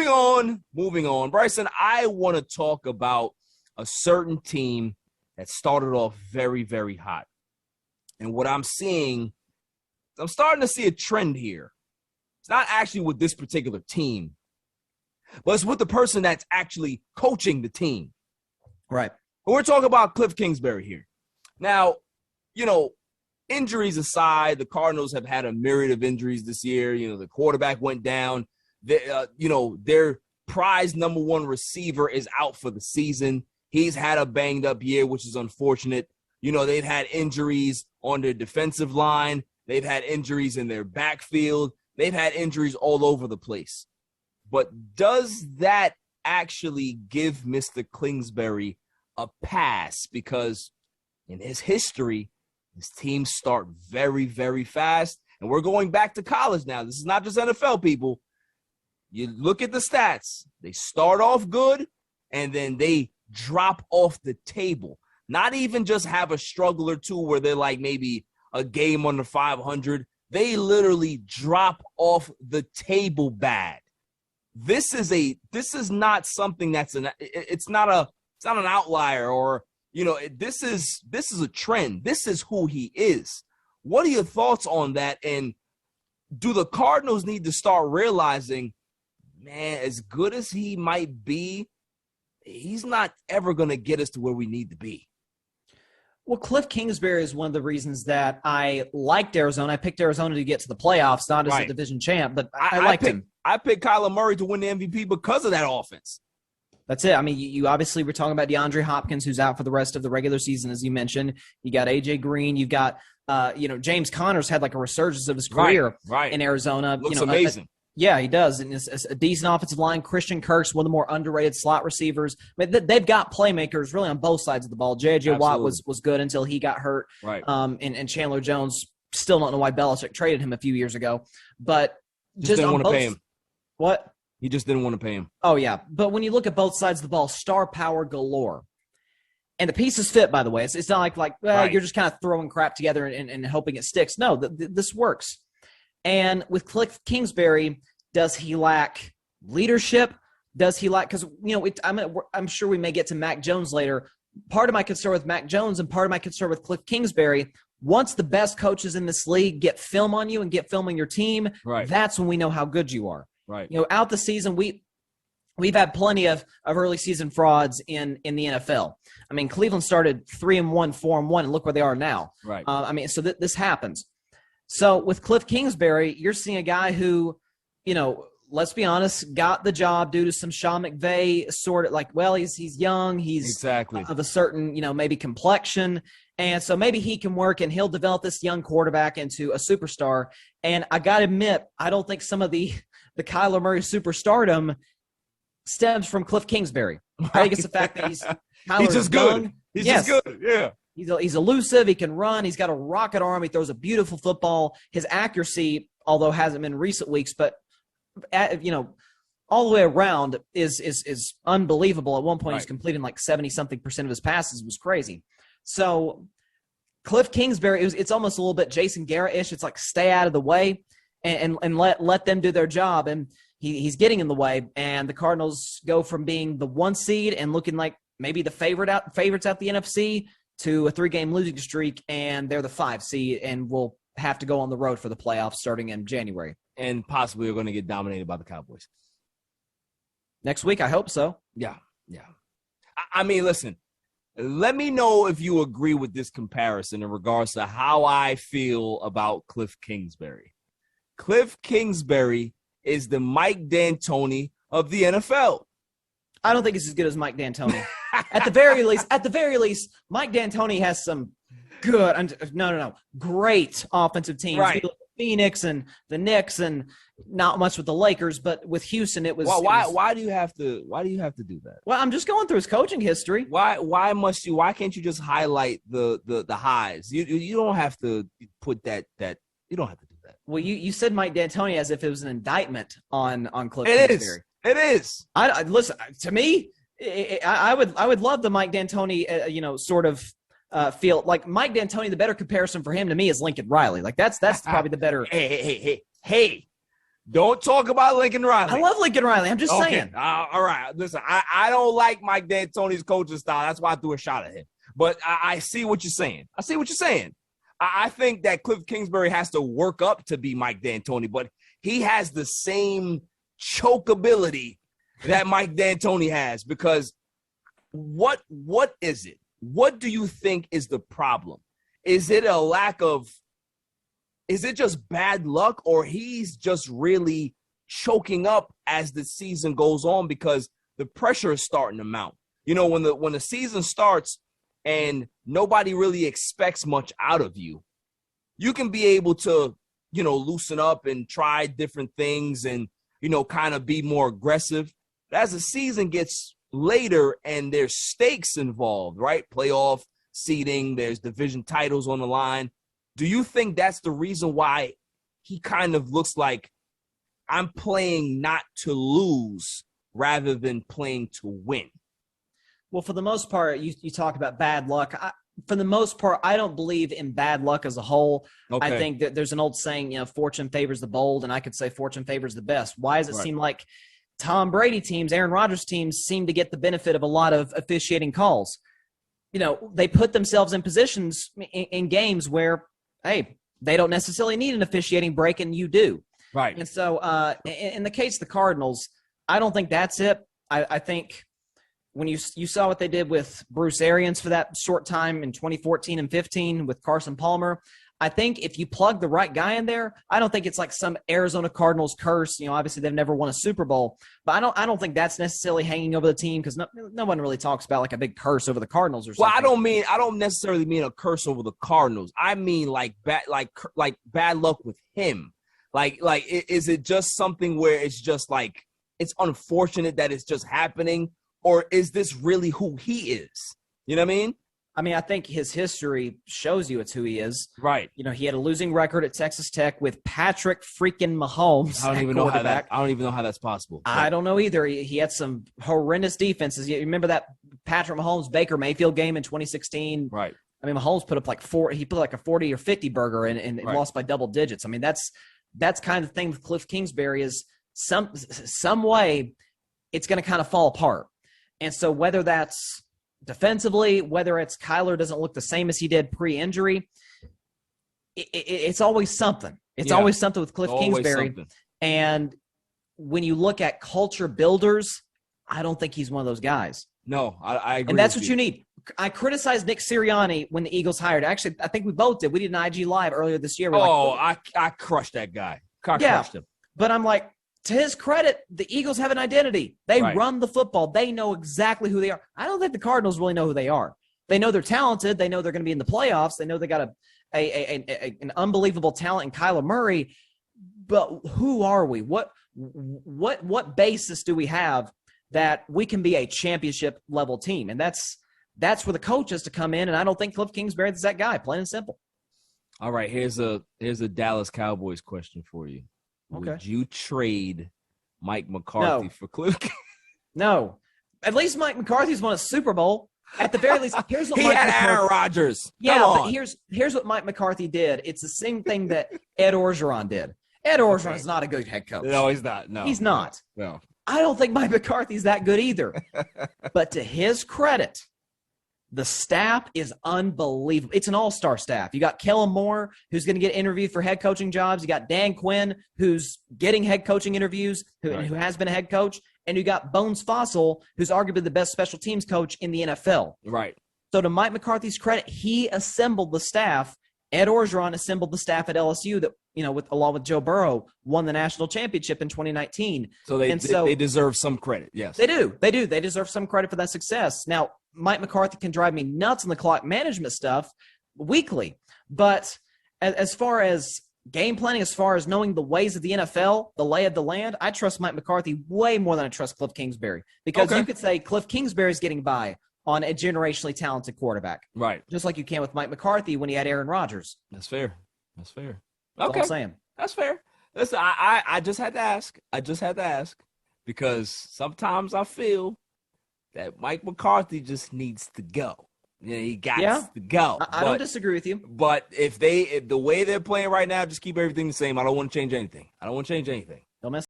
on. Bryson, I want to talk about a certain team that started off very, very hot. And what I'm seeing, I'm starting to see a trend here. It's not actually with this particular team, but it's with the person that's actually coaching the team. Right. But we're talking about Kliff Kingsbury here. Now, injuries aside, the Cardinals have had a myriad of injuries this year. The quarterback went down. Their prize number one receiver is out for the season. He's had a banged up year, which is unfortunate. They've had injuries on their defensive line. They've had injuries in their backfield. They've had injuries all over the place. But does that actually give Mr. Kingsbury a pass? Because in his history, his teams start very, very fast. And we're going back to college now. This is not just NFL, people. You look at the stats. They start off good, and then they drop off the table. Not even just have a struggle or two where they're like maybe a game under 500. They literally drop off the table bad. This is not something that's it's not an outlier, or this is a trend. This is who he is. What are your thoughts on that? And do the Cardinals need to start realizing, man, as good as he might be, he's not ever going to get us to where we need to be? Well, Kliff Kingsbury is one of the reasons that I liked Arizona. I picked Arizona to get to the playoffs, not as a division champ, but I liked him. I picked Kyler Murray to win the MVP because of that offense. That's it. I mean, you obviously were talking about 𝐦𝐨𝐸 who's out for the rest of the regular season, as you mentioned. You got A.J. Green. You've got, James Conner's had like a resurgence of his career in Arizona. Looks amazing. Yeah, he does. And it's a decent offensive line. Christian Kirk's one of the more underrated slot receivers. I mean, they've got playmakers really on both sides of the ball. J.J. Watt was good until he got hurt. Right. And Chandler Jones, still don't know why Belichick traded him a few years ago. But just didn't want to pay him. What? He just didn't want to pay him. Oh, yeah. But when you look at both sides of the ball, star power galore. And the pieces fit, by the way. It's not like you're just kind of throwing crap together and hoping it sticks. No, this works. And with Kliff Kingsbury, does he lack leadership? Does he lack – because, I'm sure we may get to Mac Jones later. Part of my concern with Mac Jones and part of my concern with Kliff Kingsbury, once the best coaches in this league get film on you and get film on your team, that's when we know how good you are. Right. Out the season, we've had plenty of early season frauds in the NFL. I mean, Cleveland started 3-1, 4-1, and look where they are now. Right. So this happens. So with Kliff Kingsbury, you're seeing a guy who, let's be honest, got the job due to some Sean McVay sort of he's young, he's exactly of a certain, maybe complexion. And so maybe he can work and he'll develop this young quarterback into a superstar. And I got to admit, I don't think some of the Kyler Murray superstardom stems from Kliff Kingsbury. I think it's the fact that he's just good. He's just good. Yeah. He's elusive. He can run. He's got a rocket arm. He throws a beautiful football. His accuracy, although hasn't been in recent weeks, but all the way around is unbelievable. At one point, he's completing like 70-something% of his passes. It was crazy. So Kliff Kingsbury, it's almost a little bit Jason Garrett-ish. It's like stay out of the way and let them do their job. And he's getting in the way. And the Cardinals go from being the 1 seed and looking like maybe the favorites out the NFC to a 3-game losing streak, and they're the 5 seed and will have to go on the road for the playoffs starting in January. And possibly are going to get dominated by the Cowboys. Next week, I hope so. Yeah. I mean, listen, let me know if you agree with this comparison in regards to how I feel about Kliff Kingsbury. Kliff Kingsbury is the Mike D'Antoni of the NFL. I don't think it's as good as Mike D'Antoni. At the very least, Mike D'Antoni has some great offensive teams. Right. Phoenix and the Knicks, and not much with the Lakers, but with Houston, it was. Well, why do you have to do that? Well, I'm just going through his coaching history. Why can't you just highlight the highs? You don't have to put that. You don't have to do that. Well, you said Mike D'Antoni as if it was an indictment on Kliff Kingsbury. It is. I listen to me. I would love the Mike D'Antoni, sort of feel like Mike D'Antoni. The better comparison for him to me is Lincoln Riley. Like that's probably the better. Hey! Don't talk about Lincoln Riley. I love Lincoln Riley. I'm just saying. All right. Listen, I don't like Mike D'Antoni's coaching style. That's why I threw a shot at him. But I see what you're saying. I think that Kliff Kingsbury has to work up to be Mike D'Antoni, but he has the same choke ability that Mike D'Antoni has, because what is it? What do you think is the problem? Is it just bad luck, or he's just really choking up as the season goes on because the pressure is starting to mount? You know, when the season starts and nobody really expects much out of you, you can be able to, you know, loosen up and try different things and, you know, kind of be more aggressive. But as the season gets later and there's stakes involved, right? Playoff seeding, there's division titles on the line. Do you think that's the reason why he kind of looks like, I'm playing not to lose rather than playing to win? Well, for the most part, you talk about bad luck. For the most part, I don't believe in bad luck as a whole. Okay. I think that there's an old saying, you know, fortune favors the bold, and I could say fortune favors the best. Why does it seem like Tom Brady teams, Aaron Rodgers teams seem to get the benefit of a lot of officiating calls? You know, they put themselves in positions in games where, hey, they don't necessarily need an officiating break, and you do. Right. And so in the case of the Cardinals, I don't think that's it. I think when you saw what they did with Bruce Arians for that short time in 2014 and 15 with Carson Palmer, I think if you plug the right guy in there, I don't think it's like some Arizona Cardinals curse. You know, obviously they've never won a Super Bowl, but I don't think that's necessarily hanging over the team, because no one really talks about like a big curse over the Cardinals or something. Well, I don't necessarily mean a curse over the Cardinals. I mean like bad luck with him. Like is it just something where it's just like it's unfortunate that it's just happening, or is this really who he is? You know what I mean? I mean, I think his history shows you it's who he is. Right. You know, he had a losing record at Texas Tech with Patrick freaking Mahomes. I don't even know how that's possible. I don't know either. He had some horrendous defenses. You remember that Patrick Mahomes Baker Mayfield game in 2016? Right. I mean, Mahomes put up like a 40 or 50 burger and lost by double digits. I mean, that's kind of the thing with Kliff Kingsbury is some way it's going to kind of fall apart. And so whether that's defensively, whether it's Kyler doesn't look the same as he did pre-injury, it's always something. It's always something with Kliff Kingsbury. Something. And when you look at culture builders, I don't think he's one of those guys. No, I agree. And that's what you need. I criticized Nick Sirianni when the Eagles hired. Actually, I think we both did. We did an IG Live earlier this year. I crushed that guy. Crushed him. But I'm like, to his credit, the Eagles have an identity. They run the football. They know exactly who they are. I don't think the Cardinals really know who they are. They know they're talented. They know they're going to be in the playoffs. They know they got an unbelievable talent in Kyler Murray. But who are we? What basis do we have that we can be a championship level team? And that's where the coach has to come in. And I don't think Kliff Kingsbury is that guy. Plain and simple. All right, here's a Dallas Cowboys question for you. Okay. Would you trade Mike McCarthy for Kliff? No. At least Mike McCarthy's won a Super Bowl. At the very least, here's what he had Aaron Rodgers. Yeah, but here's what Mike McCarthy did. It's the same thing that Ed Orgeron did. Ed Orgeron is not a good head coach. No, he's not. No, he's not. No. I don't think Mike McCarthy's that good either. But to his credit, the staff is unbelievable. It's an all-star staff. You got Kellen Moore, who's going to get interviewed for head coaching jobs. You got Dan Quinn, who's getting head coaching interviews, who has been a head coach. And you got Bones Fossil, who's arguably the best special teams coach in the NFL. Right. So to Mike McCarthy's credit, he assembled the staff. Ed Orgeron assembled the staff at LSU that, you know, along with Joe Burrow, won the national championship in 2019. So they deserve some credit. Yes, they do. They do. They deserve some credit for that success. Now, Mike McCarthy can drive me nuts on the clock management stuff weekly, but as far as game planning, as far as knowing the ways of the NFL, the lay of the land, I trust Mike McCarthy way more than I trust Kliff Kingsbury, because you could say Kliff Kingsbury is getting by on a generationally talented quarterback. Right. Just like you can with Mike McCarthy when he had Aaron Rodgers. That's fair. That's fair. That's all I'm saying. That's fair. Listen, I just had to ask. Because sometimes I feel that Mike McCarthy just needs to go. Yeah, he got to go. I don't disagree with you. But if the way they're playing right now, just keep everything the same. I don't want to change anything. Don't miss.